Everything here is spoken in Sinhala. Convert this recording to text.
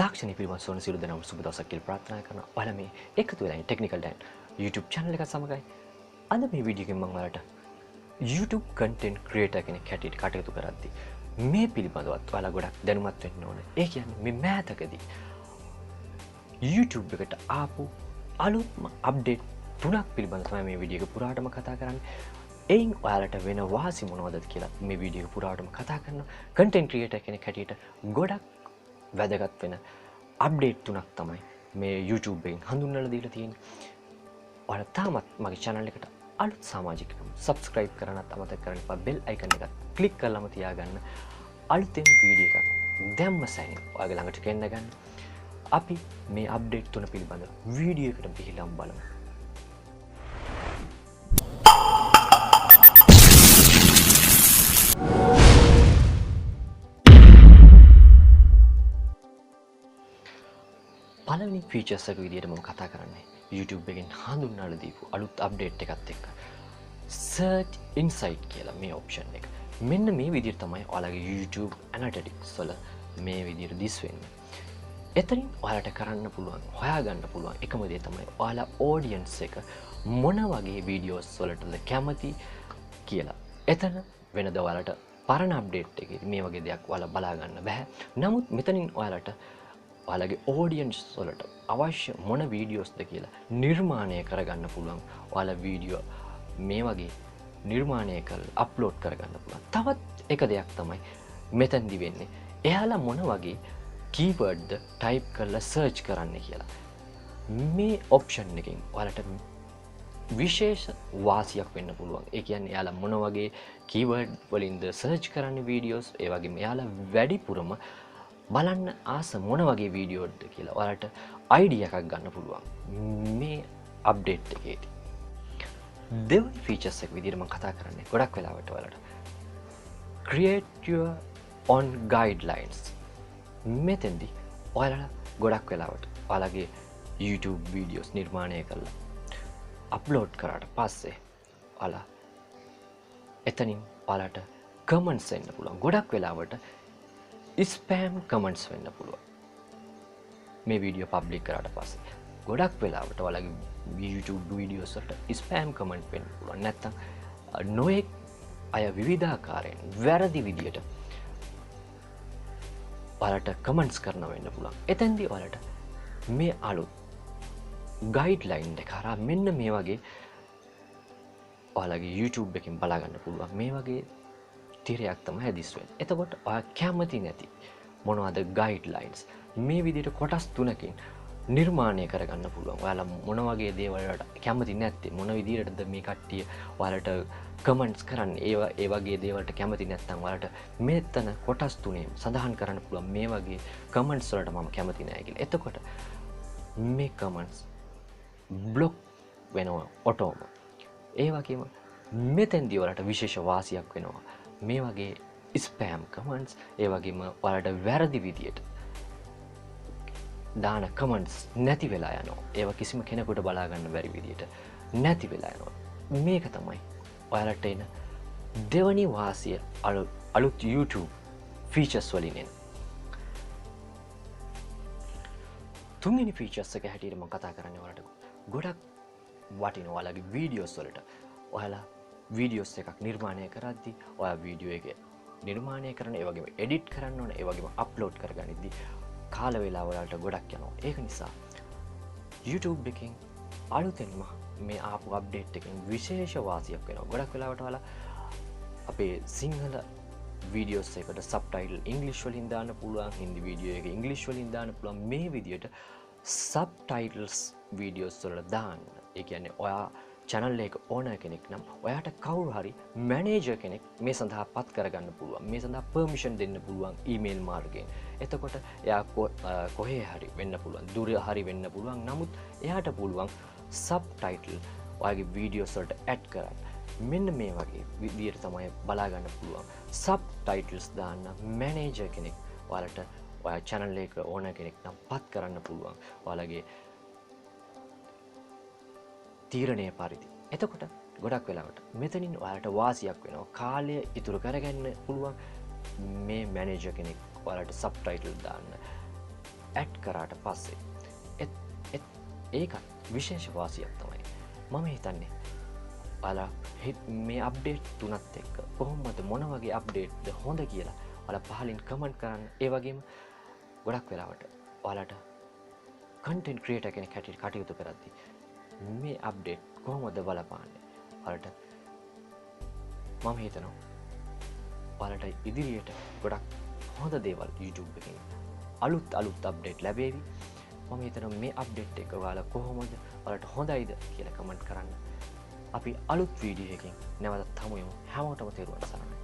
තාක්ෂණය පිළිබඳ සොයන සියලු දෙනාම සුබ දවසක් කියලා ප්‍රාර්ථනා කරනවා. ඔයාලා මේ එකතු වෙලා ඉන්නේ ටෙක්නිකල් ඩෑන් YouTube channel එක සමගයි. අද මේ වීඩියෝ එකෙන් මම ඔයාලට YouTube content creator කෙනෙක් හැටියට කටයුතු කරද්දී මේ පිළිබඳවත් ඔයාලා ගොඩක් දැනුවත් වෙන්න ඕනේ. ඒ කියන්නේ මේ මෑතකදී YouTube එකට ආපු අලුත්ම අප්ඩේට් 3ක් පිළිබඳව තමයි මේ වීඩියෝ එක පුරාටම කතා කරන්නේ. එයින් ඔයාලට වෙන වාසි මොනවද කියලා මේ වීඩියෝ එක පුරාටම කතා කරනවා. content creator කෙනෙක් හැටියට ගොඩක් වැදගත් වෙන අප්ඩේට් 3ක් තමයි මේ YouTube එකෙන් හඳුන්වලා දීලා තියෙන්නේ. ඔයාලා තාමත් මගේ channel එකට අලුත් සමාජිකයෝ subscribe කරන්නත් අමතක කරන්න එපා. bell icon එක click කරලාම තියාගන්න. අලුතෙන් වීඩියෝ එකක් දැම්ම සැනින් ඔයාගේ ළඟට ගෙන්න ගන්න. අපි මේ අප්ඩේට් 3 පිළිබඳව වීඩියෝ එකට ගිහිල්ලා බලමු. පළවෙනි ෆීචර්ස් එක විදිහට මම කතා කරන්නේ YouTube එකෙන් හඳුන්වලා දීපු අලුත් අප්ඩේට් එකත් එක්ක search insight කියලා මේ ඔප්ෂන් එක. මෙන්න මේ විදිහට තමයි ඔයාලගේ YouTube analytics වල මේ විදිහට දිස් වෙන්නේ. එතනින් ඔයාලට කරන්න පුළුවන්, හොයාගන්න පුළුවන් එකම දේ තමයි ඔයාලා audience එක මොන වගේ වීඩියෝස් වලටද කැමති කියලා. එතන වෙනද ඔයාලට පරණ අප්ඩේට් එකේදී මේ වගේ දෙයක් ඔයාලා බලා ගන්න බෑ. නමුත් මෙතනින් ඔයාලට ඔයාලගේ audience වලට අවශ්‍ය මොන වීඩියෝස්ද කියලා නිර්මාණය කරගන්න පුළුවන්. ඔයාලා වීඩියෝ මේ වගේ නිර්මාණය කරලා අප්ලෝඩ් කරගන්න පුළුවන්. තවත් එක දෙයක් තමයි මෙතනදි වෙන්නේ. එයාලා මොන වගේ කීවර්ඩ්ද ටයිප් කරලා සර්ච් කරන්න කියලා. මේ ඔප්ෂන් එකෙන් ඔයාලට විශේෂ වාසියක් වෙන්න පුළුවන්. ඒ කියන්නේ එයාලා මොන වගේ කීවර්ඩ් වලින්ද සර්ච් කරන්නේ වීඩියෝස්, ඒ වගේම එයාලා වැඩිපුරම බලන්න ආස මොන වගේ වීඩියෝද කියලා ඔයාලට අයිඩියා එකක් ගන්න පුළුවන් මේ අප්ඩේට් එකේදී. දෙවෙනි ෆීචර්ස් එක විදිහට මම කතා කරන්නේ ගොඩක් වෙලාවට ඔයාලට create your own guidelines. මෙතෙන්දී ඔයාලා ගොඩක් වෙලාවට ඔයාලගේ YouTube වීඩියෝස් නිර්මාණය කරලා අප්ලෝඩ් කරාට පස්සේ ඔයාලා එතනින් ඔයාලට කමෙන්ට්ස් එන්න පුළුවන්. ගොඩක් වෙලාවට ස්පෑම් කමෙන්ට්ස් වෙන්න පුළුවන් මේ වීඩියෝ පබ්ලික් කරාට පස්සේ. ගොඩක් වෙලාවට ඔයාලගේ YouTube වීඩියෝස් වලට ස්පෑම් කමෙන්ට් වෙන්න පුළුවන්. නැත්තම් නොඑක් අය විවිධාකාරයෙන් වැරදි විදියට ඔයාලට කමෙන්ට්ස් කරනවා වෙන්න පුළුවන්. එතෙන්දී ඔයාලට මේ අලුත් ගයිඩ්ලයින් එක හරහා මෙන්න මේ වගේ ඔයාලගේ YouTube එකෙන් බලා ගන්න පුළුවන්. මේ වගේ තිරයක් තමයි හැදිස් වෙන්නේ. එතකොට ඔයා කැමති නැති මොනවද ගයිඩ්ලයින්ස් මේ විදිහට කොටස් 3කින් නිර්මාණය කරගන්න පුළුවන්. ඔයාලා මොන වගේ දේවල් වලට කැමති නැත්තේ, මොන විදිහටද මේ කට්ටිය ඔයාලට කමෙන්ට්ස් කරන්නේ, ඒ වගේ දේවල්ට කැමති නැත්නම් ඔයාලට මෙතන කොටස් 3ෙන් සඳහන් කරන්න පුළුවන් මේ වගේ කමෙන්ට්ස් වලට මම කැමති නැහැ කියලා. එතකොට මේ කමෙන්ට්ස් බ්ලොක් වෙනවා ඔටෝම. ඒ වගේම මෙතෙන්දී ඔයාලට විශේෂ වාසියක් වෙනවා. මේ වගේ ස්පෑම් කමෙන්ට්ස්, ඒ වගේම ඔයාලට වැරදි විදියට දාන කමෙන්ට්ස් නැති වෙලා යනවා. ඒවා කිසිම කෙනෙකුට බලා ගන්න බැරි විදියට නැති වෙලා යනවා. මේක තමයි ඔයාලට එන දෙවනි වාසිය අලුත් YouTube ෆීචර්ස් වලින් එන. තුන්වෙනි ෆීචර්ස් එක හැටියට මම කතා කරන්නේ ඔයාලට ගොඩක් වටින ඔයාලගේ වීඩියෝස් වලට ඔයාලා වීඩියෝස් එකක් නිර්මාණය කරද්දී ඔයා වීඩියෝ එක නිර්මාණය කරන, ඒ වගේම එඩිට් කරන්න ඕන, ඒ වගේම අප්ලෝඩ් කරගනිද්දී කාල වේලාව වලට ගොඩක් යනවා. ඒක නිසා YouTube එකෙන් අලුතෙන්ම මේ ආපු අප්ඩේට් එකෙන් විශේෂ වාසියක් වෙනවා. ගොඩක් වෙලාවට ඔයාලා අපේ සිංහල වීඩියෝස් එකට සබ්ටයිටල් ඉංග්‍රීසි වලින් දාන්න පුළුවන්, හින්දි වීඩියෝ එක ඉංග්‍රීසි වලින් දාන්න පුළුවන්. මේ විදියට සබ්ටයිටල්ස් වීඩියෝස් වලට දාන්න. ඒ කියන්නේ ඔයා channel එක ඕනර් කෙනෙක් නම් ඔයාට කවුරු හරි මැනේජර් කෙනෙක් මේ සඳහා පත් කරගන්න පුළුවන්. මේ සඳහා පර්මිෂන් දෙන්න පුළුවන් ඊමේල් මාර්ගයෙන්. එතකොට එයා කොහේ හරි වෙන්න පුළුවන්, දුර හරි වෙන්න පුළුවන්. නමුත් එයාට පුළුවන් සබ්ටයිටල් ඔයාගේ වීඩියෝස් වලට ඇඩ් කරන්න. මෙන්න මේ වගේ විදියට තමයි බලා ගන්න පුළුවන්. සබ්ටයිටල්ස් දාන්න මැනේජර් කෙනෙක් ඔයාලට ඔයා channel එක ඕනර් කෙනෙක් නම් පත් කරන්න පුළුවන්. ඔයාලගේ තීරණය පරිදි. එතකොට ගොඩක් වෙලාවට මෙතනින් ඔයාලට වාසියක් වෙනවා. කාලය ඉතුරු කරගන්න පුළුවන්. මේ මැනේජර් කෙනෙක් ඔයාලට සබ්ටයිටල් දාන්න ඇඩ් කරාට පස්සේ ඒකත් විශේෂ වාසියක් තමයි. මම හිතන්නේ ඔයාලා මේ අප්ඩේට් තුනත් එක්ක කොහොමද මොන වගේ අප්ඩේට්ද හොඳ කියලා ඔයාලා පහලින් කමෙන්ට් කරන්න. ඒ වගේම ගොඩක් වෙලාවට ඔයාලට කන්ටෙන්ට් ක්‍රියේටර් කෙනෙක් හැටියට කටයුතු කරද්දී මේ අප්ඩේට් කොහොමද බලපාන්නේ? ඔයාලට මම හිතනවා ඔයාලට ඉදිරියට ගොඩක් හොඳ දේවල් YouTube එකකින් අලුත් අප්ඩේට් ලැබේවි. මම හිතනවා මේ අප්ඩේට් එක ඔයාලා කොහොමද ඔයාලට හොඳයිද කියලා කමෙන්ට් කරන්න. අපි අලුත් වීඩියෝ එකකින් නැවතත් හමු යමු. හැමෝටම තෙරුවන් සරණයි.